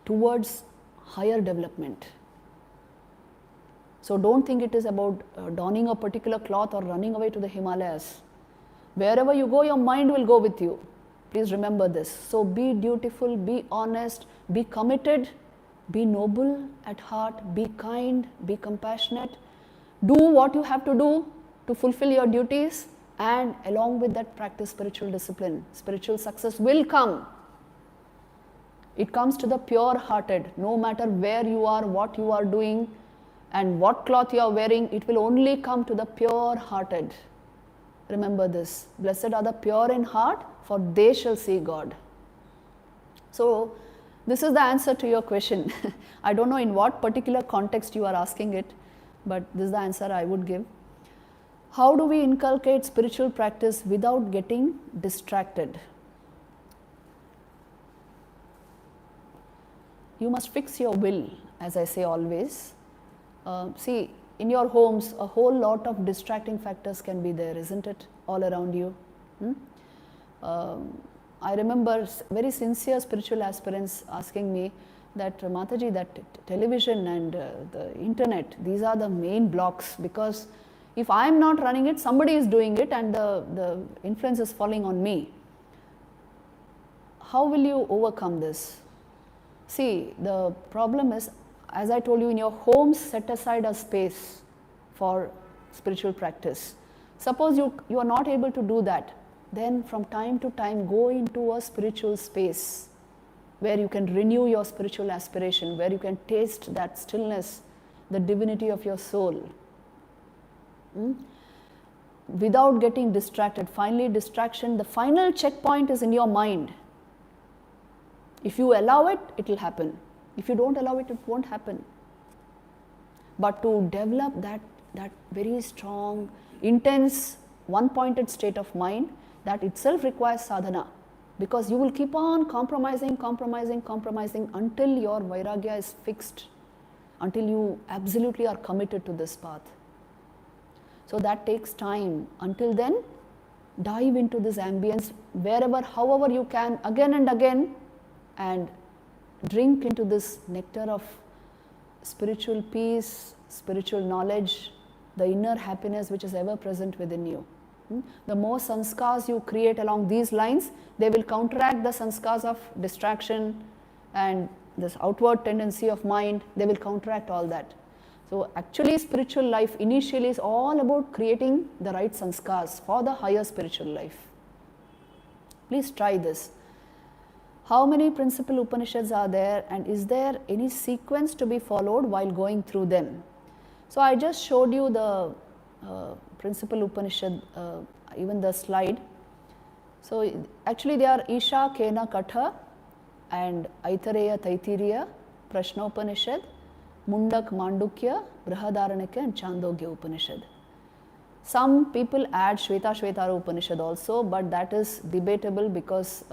towards higher development. So don't think it is about donning a particular cloth or running away to the Himalayas. Wherever you go, your mind will go with you. Please remember this. So be dutiful, be honest, be committed, be noble at heart, be kind, be compassionate. Do what you have to do to fulfill your duties, and along with that practice spiritual discipline. Spiritual success will come. It comes to the pure hearted. No matter where you are, what you are doing and what cloth you are wearing, it will only come to the pure hearted. Remember this. Blessed are the pure in heart, for they shall see God. So this is the answer to your question. I don't know in what particular context you are asking it, but this is the answer I would give. How do we inculcate spiritual practice without getting distracted? You must fix your will, as I say always. See, in your homes, a whole lot of distracting factors can be there, isn't it? All around you. I remember very sincere spiritual aspirants asking me that, Mataji, that television and the internet, these are the main blocks, because if I am not running it, somebody is doing it and the influence is falling on me. How will you overcome this? See, the problem is, as I told you, in your homes, set aside a space for spiritual practice. Suppose you are not able to do that, then from time to time go into a spiritual space where you can renew your spiritual aspiration, where you can taste that stillness, the divinity of your soul. Without getting distracted. Finally, distraction, the final checkpoint is in your mind. If you allow it, it will happen. If you don't allow it, it won't happen. But to develop that very strong, intense, one-pointed state of mind, that itself requires sadhana. Because you will keep on compromising until your vairagya is fixed, until you absolutely are committed to this path. So that takes time. Until then, dive into this ambience wherever, however you can, again and again, and drink into this nectar of spiritual peace, spiritual knowledge, the inner happiness which is ever present within you. The more sanskars you create along these lines, they will counteract the sanskars of distraction and this outward tendency of mind. They will counteract all that. So actually spiritual life initially is all about creating the right sanskars for the higher spiritual life. Please try this. How many principal Upanishads are there, and is there any sequence to be followed while going through them? So I just showed you the principal Upanishad, even the slide. So actually they are Isha, Kena, Katha and Aitareya, Taittiriya, Prashnopanishad, Mundak, Mandukya, Brihadaranyaka and Chandogya Upanishad. Some people add Shveta Upanishad also, but that is debatable because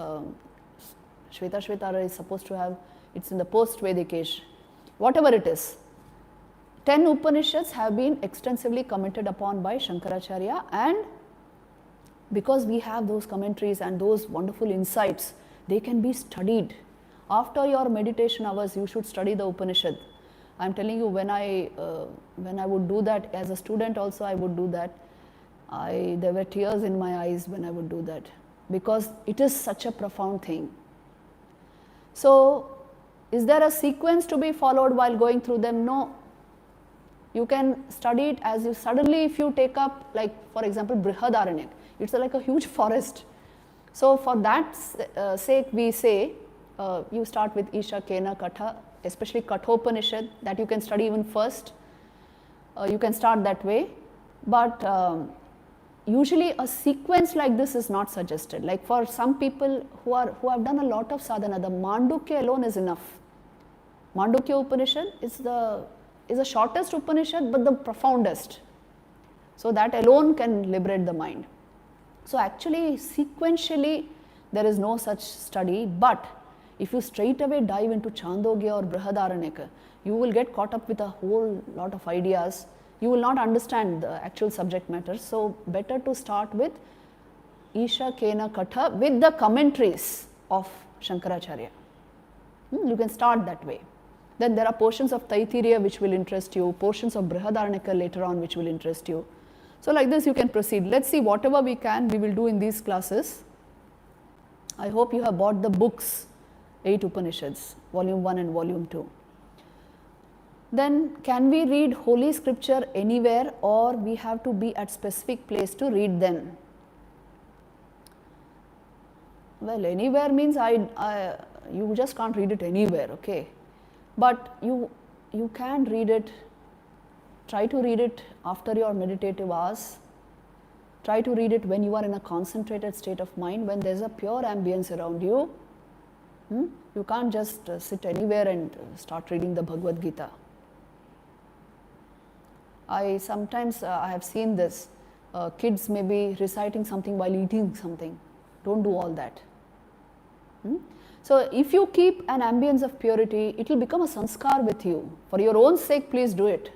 Shveta is supposed to have, it's in the post-Vedic age. Whatever it is, 10 Upanishads have been extensively commented upon by Shankaracharya, and because we have those commentaries and those wonderful insights, they can be studied. After your meditation hours, you should study the Upanishad. I am telling you, when I would do that, as a student also I would do that. There were tears in my eyes when I would do that, because it is such a profound thing. So, is there a sequence to be followed while going through them? No. You can study it as you suddenly, if you take up, like for example, Brihadaranyaka, it's like a huge forest. So for that sake, we say you start with Isha, Kena, Katha, especially Kathopanishad, that you can study even first. You can start that way, but usually a sequence like this is not suggested. Like for some people who have done a lot of sadhana, the Mandukya alone is enough. Mandukya Upanishad is the shortest Upanishad but the profoundest. So that alone can liberate the mind. So actually, sequentially, there is no such study, but if you straight away dive into Chandogya or Brihadaranyaka, you will get caught up with a whole lot of ideas. You will not understand the actual subject matter. So better to start with Isha Kena Katha with the commentaries of Shankaracharya. You can start that way. Then there are portions of Taittiriya which will interest you, portions of Brihadaranyaka later on which will interest you. So like this you can proceed. Let's see, whatever we can, we will do in these classes. I hope you have bought the books, 8 Upanishads, volume 1 and volume 2. Then can we read holy scripture anywhere, or we have to be at specific place to read them? Well, anywhere means you just can't read it anywhere, okay? But you can read it, try to read it after your meditative hours, try to read it when you are in a concentrated state of mind, when there is a pure ambience around you. You can't just sit anywhere and start reading the Bhagavad Gita. I sometimes I have seen this, kids may be reciting something while eating something. Don't do all that. So if you keep an ambience of purity, it will become a sanskar with you. For your own sake, please do it.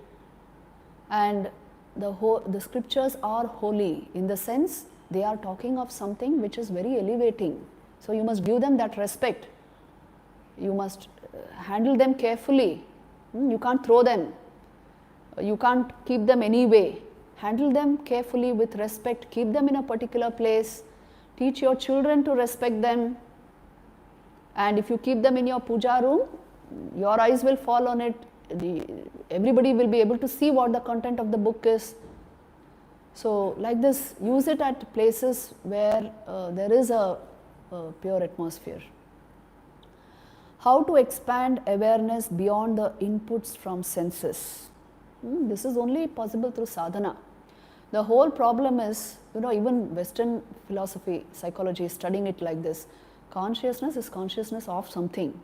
And the scriptures are holy in the sense they are talking of something which is very elevating. So you must give them that respect. You must handle them carefully. You can't throw them. You can't keep them anyway. Handle them carefully with respect. Keep them in a particular place. Teach your children to respect them. And if you keep them in your puja room, your eyes will fall on it. Everybody will be able to see what the content of the book is. So like this, use it at places where there is a pure atmosphere. How to expand awareness beyond the inputs from senses? This is only possible through sadhana. The whole problem is, even Western philosophy, psychology is studying it like this. Consciousness is consciousness of something.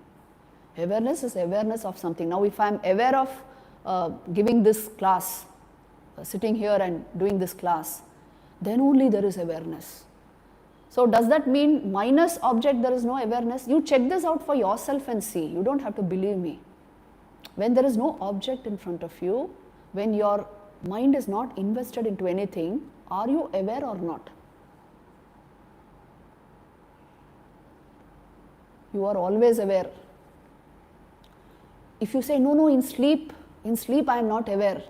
Awareness is awareness of something. Now if I am aware of giving this class, sitting here and doing this class, then only there is awareness. So does that mean minus object there is no awareness? You check this out for yourself and see. You don't have to believe me. When there is no object in front of you, when your mind is not invested into anything, are you aware or not? You are always aware. If you say, no, in sleep I am not aware.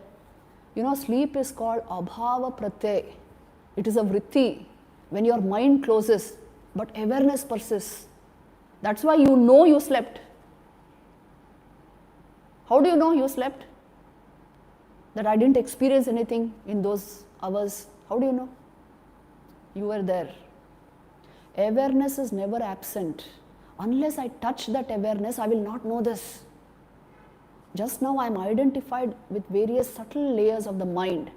Sleep is called abhava pratyay. It is a vritti. When your mind closes, but awareness persists. That's why you know you slept. How do you know you slept? That I didn't experience anything in those hours. How do you know? You were there. Awareness is never absent. Unless I touch that awareness, I will not know this. Just now I am identified with various subtle layers of the mind.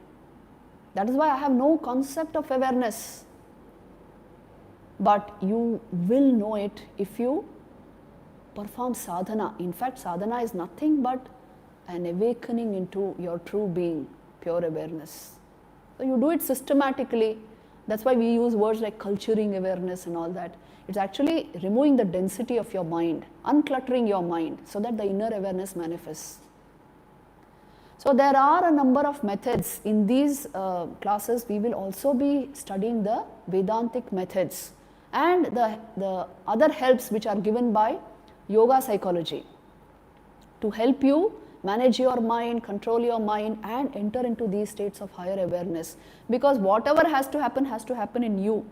That is why I have no concept of awareness. But you will know it if you perform sadhana. In fact, sadhana is nothing but an awakening into your true being, pure awareness. So you do it systematically. That's why we use words like culturing awareness and all that. It's actually removing the density of your mind, uncluttering your mind so that the inner awareness manifests. So there are a number of methods. In these classes, we will also be studying the Vedantic methods and the other helps which are given by yoga psychology to help you manage your mind, control your mind and enter into these states of higher awareness. Because whatever has to happen in you.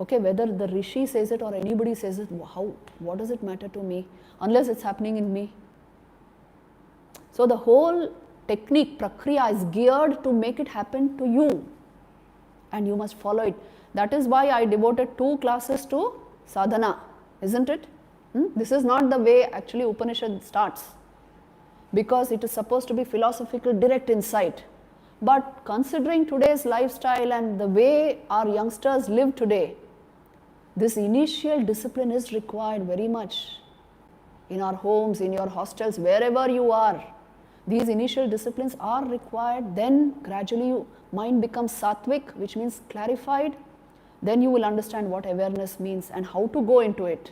Okay, whether the Rishi says it or anybody says it, what does it matter to me? Unless it's happening in me. So the whole technique, prakriya is geared to make it happen to you. And you must follow it. That is why I devoted 2 classes to sadhana, isn't it? This is not the way actually Upanishad starts. Because it is supposed to be philosophical, direct insight. But considering today's lifestyle and the way our youngsters live today, this initial discipline is required very much in our homes, in your hostels, wherever you are. These initial disciplines are required, then gradually your mind becomes sattvic, which means clarified. Then you will understand what awareness means and how to go into it.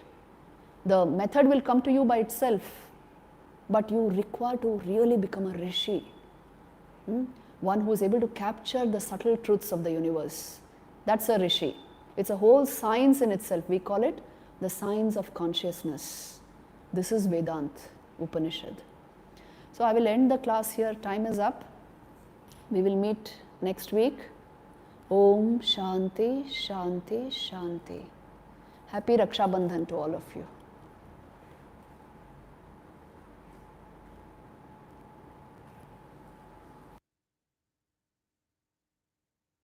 The method will come to you by itself, but you require to really become a rishi, one who is able to capture the subtle truths of the universe. That's a rishi. It's a whole science in itself. We call it the science of consciousness. This is Vedanta, Upanishad. So I will end the class here. Time is up. We will meet next week. Om Shanti, Shanti, Shanti. Happy Raksha Bandhan to all of you.